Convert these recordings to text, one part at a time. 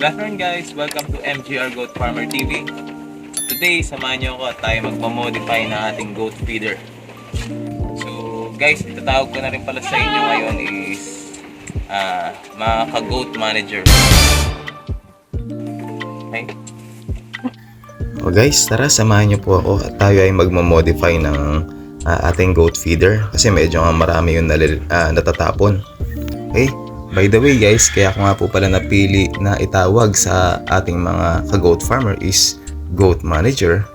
Good afternoon guys! Welcome to MGR Goat Farmer TV. Today, samahan niyo ako at tayo magmamodify na ating goat feeder. So guys, itatawag ko na rin pala sa inyo ngayon is mga ka-goat manager. Okay? O guys, tara samahan niyo po ako at tayo ay magmamodify ng ating goat feeder kasi medyo marami yung natatapon. Okay? By the way guys, kaya ko nga po pala napili na itawag sa ating mga ka-goat farmer is goat manager.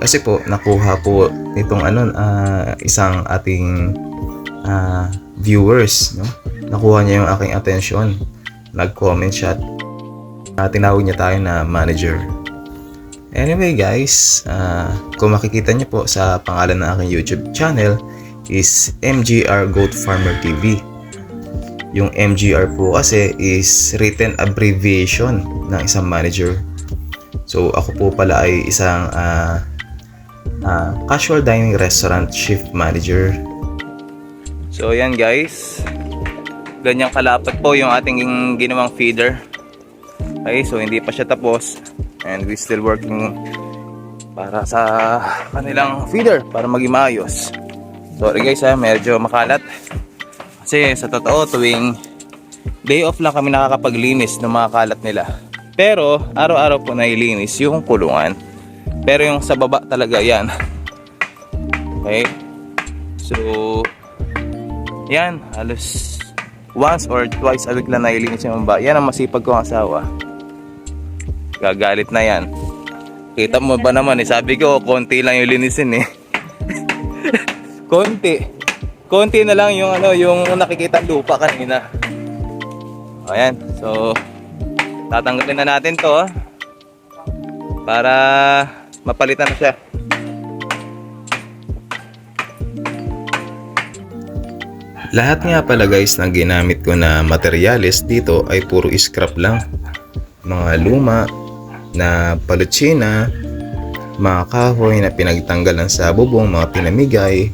Kasi po nakuha po itong isang ating viewers, no? Nakuha niya yung aking attention. Nag-comment siya at tinawag niya tayo na manager. Anyway guys, kung makikita niyo po sa pangalan ng aking YouTube channel is MGR Goat Farmer TV. Yung MGR po kasi is written abbreviation ng isang manager. So ako po pala ay isang casual dining restaurant shift manager. So yan guys, ganyang kalapad po yung ating ginawang feeder. Okay, so hindi pa siya tapos and we still working para sa kanilang feeder para maging maayos. Sorry guys medyo makalat. Kasi sa totoo, tuwing day off lang kami nakakapaglinis ng mga kalat nila. Pero araw-araw po nailinis yung kulungan. Pero yung sa baba talaga yan. Okay? So, yan. Halos once or twice a week lang nailinis yung baba. Yan ang masipag kong asawa. Gagalit na yan. Kita mo ba naman sabi ko, konti lang yung linisin Konti na lang yung yung nakikita lupa kanina. Ayan. So tatanggalin na natin 'to para mapalitan na siya. Lahat nga pala guys ng ginamit ko na materyales dito ay puro scrap lang. Mga luma na palutsina, mga kahoy na pinagtanggalan sa bubong, mga pinamigay.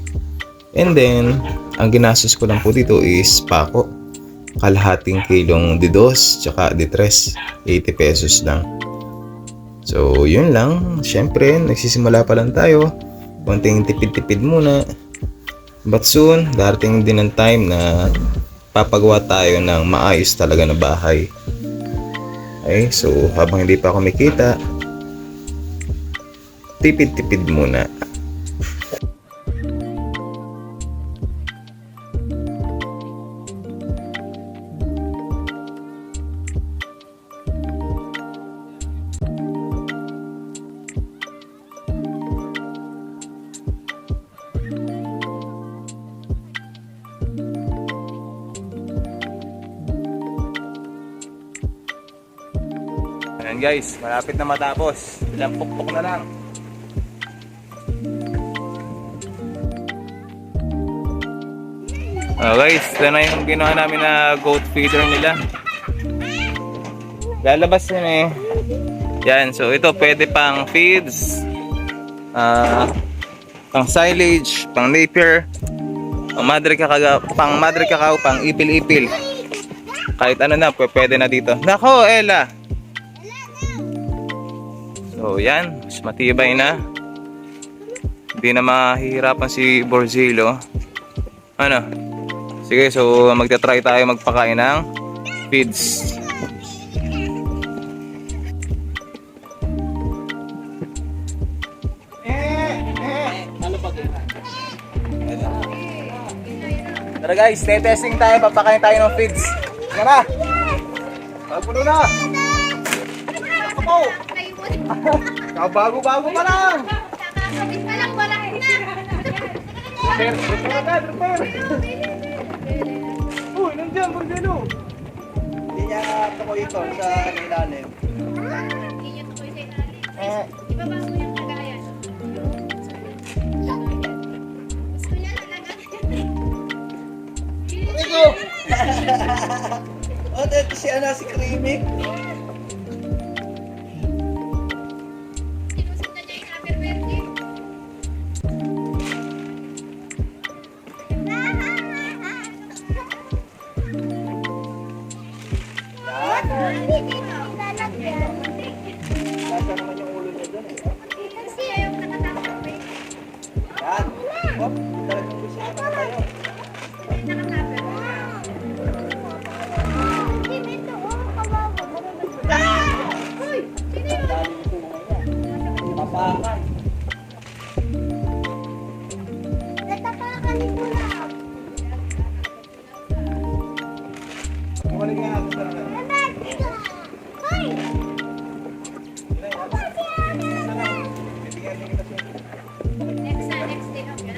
And then, ang ginastos ko lang po dito is pako. Kalahating kilong D2 tsaka D3. 80 pesos lang. So, yun lang. Siyempre, nagsisimula pa lang tayo. Konting tipid-tipid muna. But soon, darating din ang time na papagawa tayo ng maayos talaga na bahay. Okay, so habang hindi pa ako kumikita, tipid-tipid muna. Ayan guys, malapit na matapos. Ilang pukpok na lang. Guys, ito na yung ginawa namin na goat feeder nila. Lalabas yun Yan, so ito pwede pang feeds, pang silage, pang napier, pang madre kakao, pang ipil-ipil. Kahit ano na, pwede na dito. Nako, Ella! So yan, mas matibay na. Hindi na mahihirapan si Borzillo. Sige, so magta-try tayo magpakain ng feeds. Tara guys, testing tayo, papakain tayo ng feeds. Tara! Pagpuno na! Ako! Bago-bago pa lang! Kakakabit pa lang, wala na! Repair! Uy, nandiyan, Borgelo! Hindi niya tuko ito sa ilalim. Hindi niya tukoy sa ilalim. Ibaba mo yung kagayan. Gusto niya talaga. Ito! O, dito si Creamy. Sinusundan niya yung number verde. Natapakanin ko lang. Kumalig nga natin sa akin. Hoy! Bibigyan din kita siya. Next day of yun.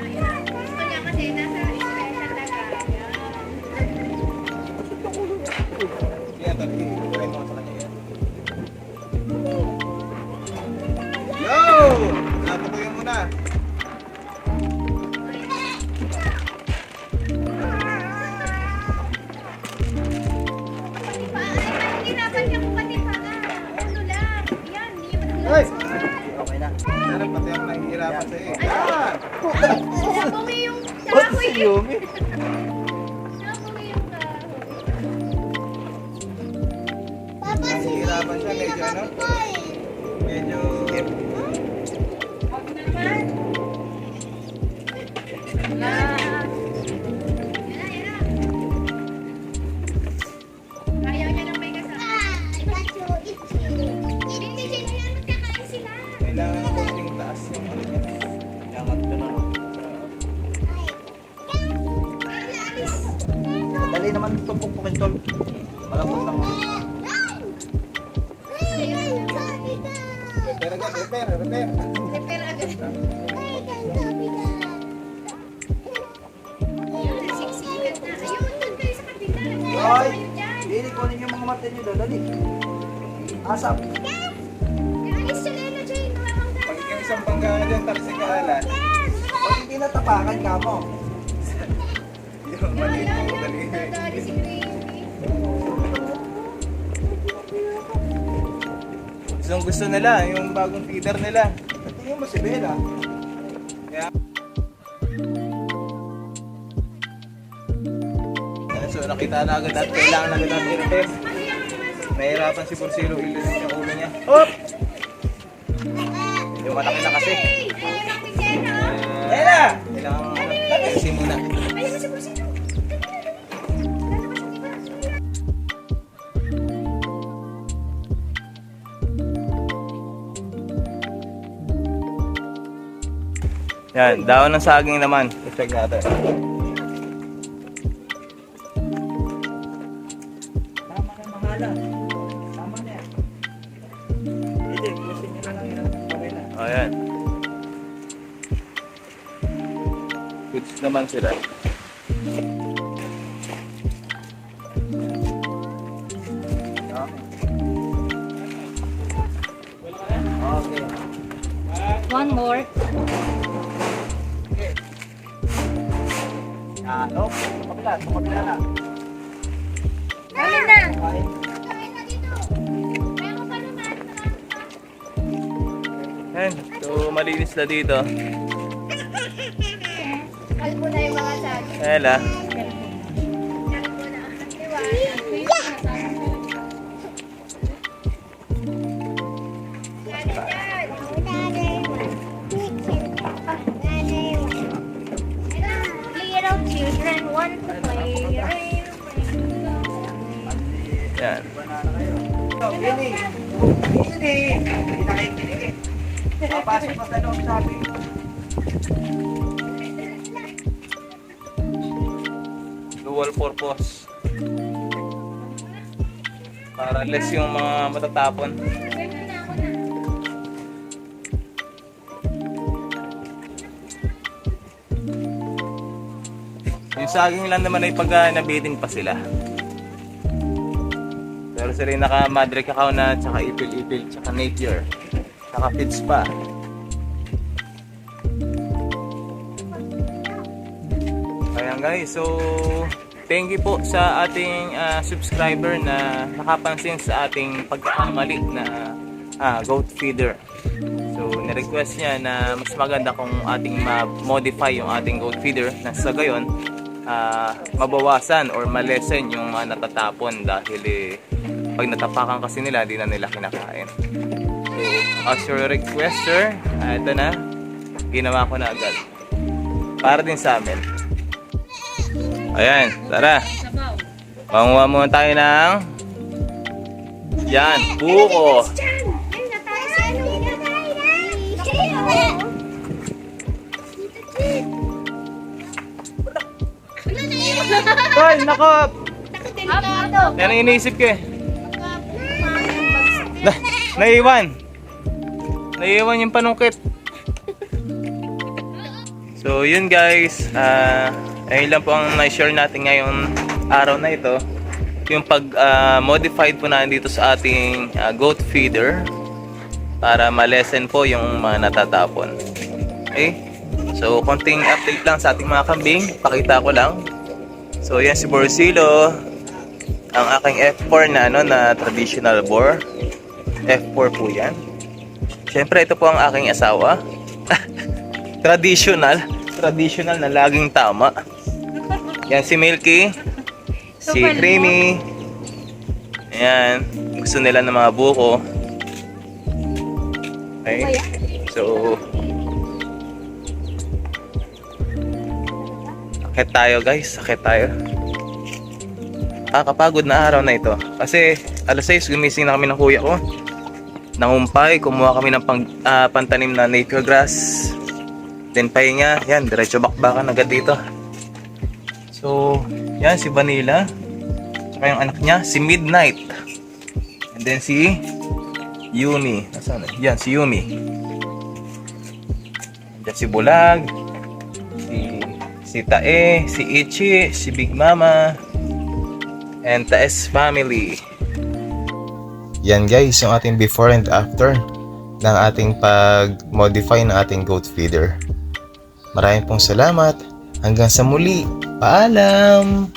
Gusto niya kasi nasa special talaga. Kaya ito, i-gawin mo sa kanya yan. Yo! Natutuyo mo na. Hirapan niya kung pati pa ka. Ano lang. Yan, hindi mo Ay! nag-load. Okay na. Pero pati ako nahihirapan sa'yo eh. Yan! Nabungi yung kahoy. Yumi. Nabungi yung kahoy. Nahihirapan siya, medyo ano? Medyo... Huwag na naman. Yan na. Ayaw niya ng may kasama. Hindi siya yan. Magkakain sila. Kailangan ng konting taas yung ano niya. Kailangan ito na. Dali naman ito pukpukin tol. Malambot lang. Repair agad, repair. Repair agad. Ayun, nasiksikan na. Ayun, doon kayo sa kabila. Hoy! Ayun dyan. Hindi, kunin yung mga mata niyo doon. Dali. Asap. Alis siya, Lelo Jane. Nawawang Pag ikaw isang panggana dyan, tapos sa kaalan. Pag hindi natapakan ka mo. Yung mali mo, dali. Dadali si Gravy. Gusto nila, yung bagong feeder nila. Tingin mo si Bella. Kaya... So nakita na agad natin, kailangan agad natin i-repair. Nahihirapan si Bursilo ilun yung ulo niya. Hop! Medyo malaki na kasi. Bella! Kailangan kasi muna. Ayun na si Bursino. Yan, daon ng saging naman. I-check natin. Tama na mahala. Tama na yan. Hindi, gusto niyo na lang yan. Okay na. Ayan. Goods naman sila. Okay. One more. No? Kabila na. Kain na. Okay. Kain na dito. Kaya ko pa naman. Ayan, so malinis na dito. Kalbo na yung mga saging. Ela. Kalbo na. Iwan. Little children want to play. Yan. Banana kayo. So, Ini. Hindi na kayo kinig. Papasok pa sa loob sabi. Dual purpose. Para less yung mga matatapon. Yung saging lang naman ay pagka nabitin pa sila. Pero sila yung naka madre cacao na, tsaka ipil-ipil, tsaka napier, tsaka feeds pa. Ayan guys, so thank you po sa ating subscriber na nakapansin sa ating pagkakamali na goat feeder. So nirequest niya na mas maganda kung ating ma-modify yung ating goat feeder na sa gayon mabawasan or malesen yung mga natatapon dahil pag natapakan kasi nila, di na nila kinakain. So as your requester, ito na, ginawa ko na agad para din sa amin. Ayan, tara. Manguha muna tayo ng yan, buko. Yan na tayo sa ano. Bawal! Nako! Delikado. Yan ang iniisip ko eh. Naiwan. Naiwan yung panungkit. So yun guys, ayun lang po ang na-share natin ngayong araw na ito. Yung pag-modified po na dito sa ating goat feeder para ma-lessen po yung mga natatapon. Okay? So konting update lang sa ating mga kambing, pakita ko lang. So yan si Borsilo, ang aking F4 na na traditional boar. F4 po yan. Siyempre ito po ang aking asawa. Traditional na laging tama. Yan si Milky, si Creamy. Ayan, gusto nila ng mga buko. Okay. So akit tayo guys, akit tayo. Kakapagod na araw na ito. Kasi alas 6 gumising na kami ng kuya ko. Nangumpay, kumuha kami ng pantanim na napier grass. Then pahinga, yan, diretso bakbakan agad dito. So, yan si Vanilla. Tsaka yung anak niya, si Midnight. And then si Yumi. Nasaan? Yan, si Yumi. Yan si Bulag. Si Tae, si Ichi, si Big Mama. And Taes family. Yan guys, yung ating before and after ng ating pag-modify ng ating goat feeder. Maraming pong salamat. Hanggang sa muli. Paalam!